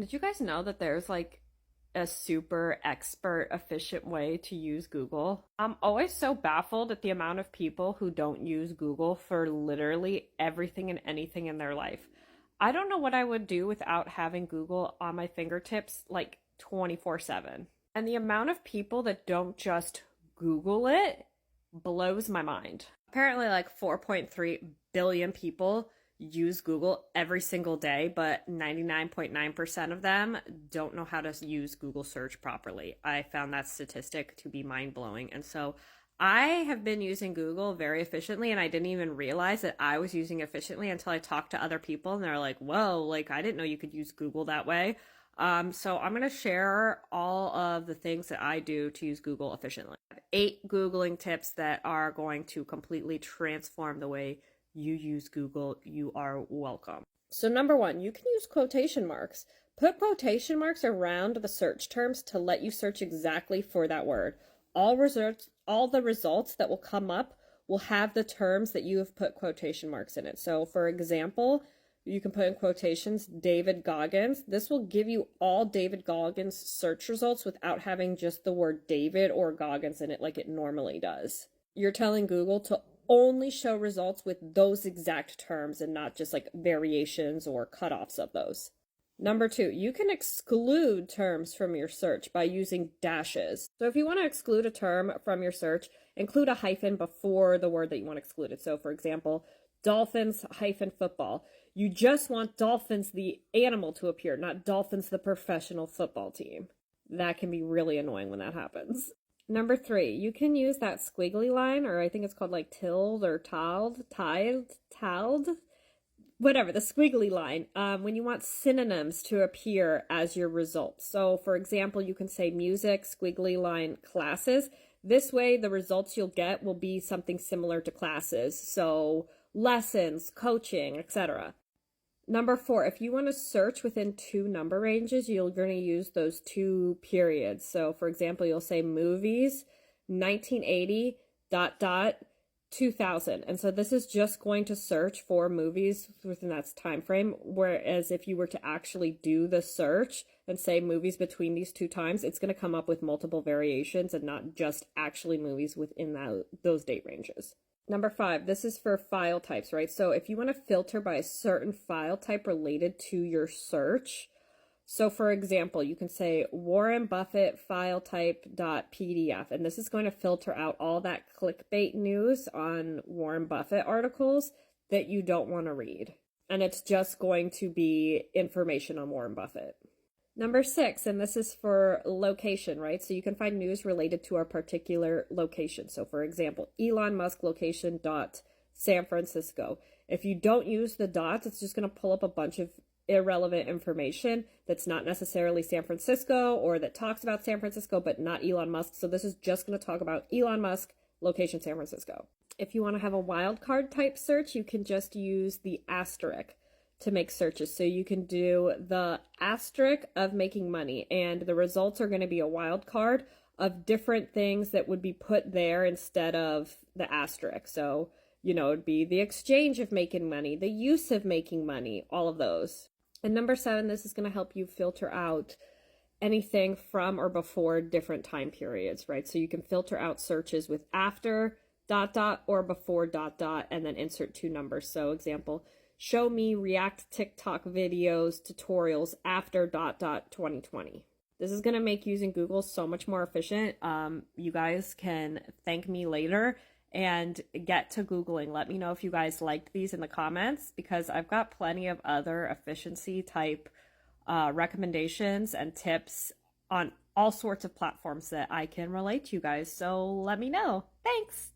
Did you guys know that there's like a super expert, efficient way to use Google? I'm always so baffled at the amount of people who don't use Google for literally everything and anything in their life. I don't know what I would do without having Google on my fingertips like 24/7. And the amount of people that don't just Google it blows my mind. Apparently, like 4.3 billion people use Google every single day, but 99.9% of them don't know how to use Google search properly. I found that statistic to be mind blowing. And so I have been using Google very efficiently, and I didn't even realize that I was using it efficiently until I talked to other people, and they're like, whoa, like I didn't know you could use Google that way. So I'm going to share all of the things that I do to use Google efficiently. I have 8 Googling tips that are going to completely transform the way you use Google. You are welcome. So number 1, you can use quotation marks. Put quotation marks around the search terms to let you search exactly for that word. All the results that will come up will have the terms that you have put quotation marks in it. So for example, you can put in quotations David Goggins. This will give you all David Goggins search results without having just the word David or Goggins in it like it normally does. You're telling Google to only show results with those exact terms and not just like variations or cutoffs of those. Number 2, you can exclude terms from your search by using dashes. So if you want to exclude a term from your search, include a hyphen before the word that you want excluded. So for example, dolphins hyphen football. You just want dolphins, the animal, to appear, not dolphins, the professional football team. That can be really annoying when that happens. Number 3, you can use that squiggly line, or I think it's called like tilde or tiled, whatever, the squiggly line, when you want synonyms to appear as your results. So for example, you can say music, squiggly line, classes. This way, the results you'll get will be something similar to classes. So lessons, coaching, etc. Number 4, if you want to search within 2 number ranges, you're going to use those 2 periods. So for example, you'll say movies, 1980, 2000. And so this is just going to search for movies within that time frame. Whereas if you were to actually do the search and say movies between these 2 times, it's going to come up with multiple variations and not just actually movies within those date ranges. Number 5, this is for file types, right? So if you want to filter by a certain file type related to your search, so for example, you can say Warren Buffett file type .pdf, and this is going to filter out all that clickbait news on Warren Buffett articles that you don't want to read. And it's just going to be information on Warren Buffett. Number 6, and this is for location, right? So you can find news related to our particular location. So for example, Elon Musk location San Francisco. If you don't use the dots, it's just going to pull up a bunch of irrelevant information that's not necessarily San Francisco or that talks about San Francisco, but not Elon Musk. So this is just going to talk about Elon Musk location San Francisco. If you want to have a wildcard type search, you can just use the asterisk to make searches. So you can do the asterisk of making money, and the results are going to be a wild card of different things that would be put there instead of the asterisk. So, it'd be the exchange of making money, the use of making money, all of those. And number 7, this is going to help you filter out anything from or before different time periods, right? So you can filter out searches with after ... or before ... and then insert 2 numbers. So example, show me React TikTok videos tutorials after ... 2020. This is going to make using Google so much more efficient. You guys can thank me later and get to Googling. Let me know if you guys liked these in the comments, because I've got plenty of other efficiency type recommendations and tips on all sorts of platforms that I can relate to you guys. So let me know. Thanks.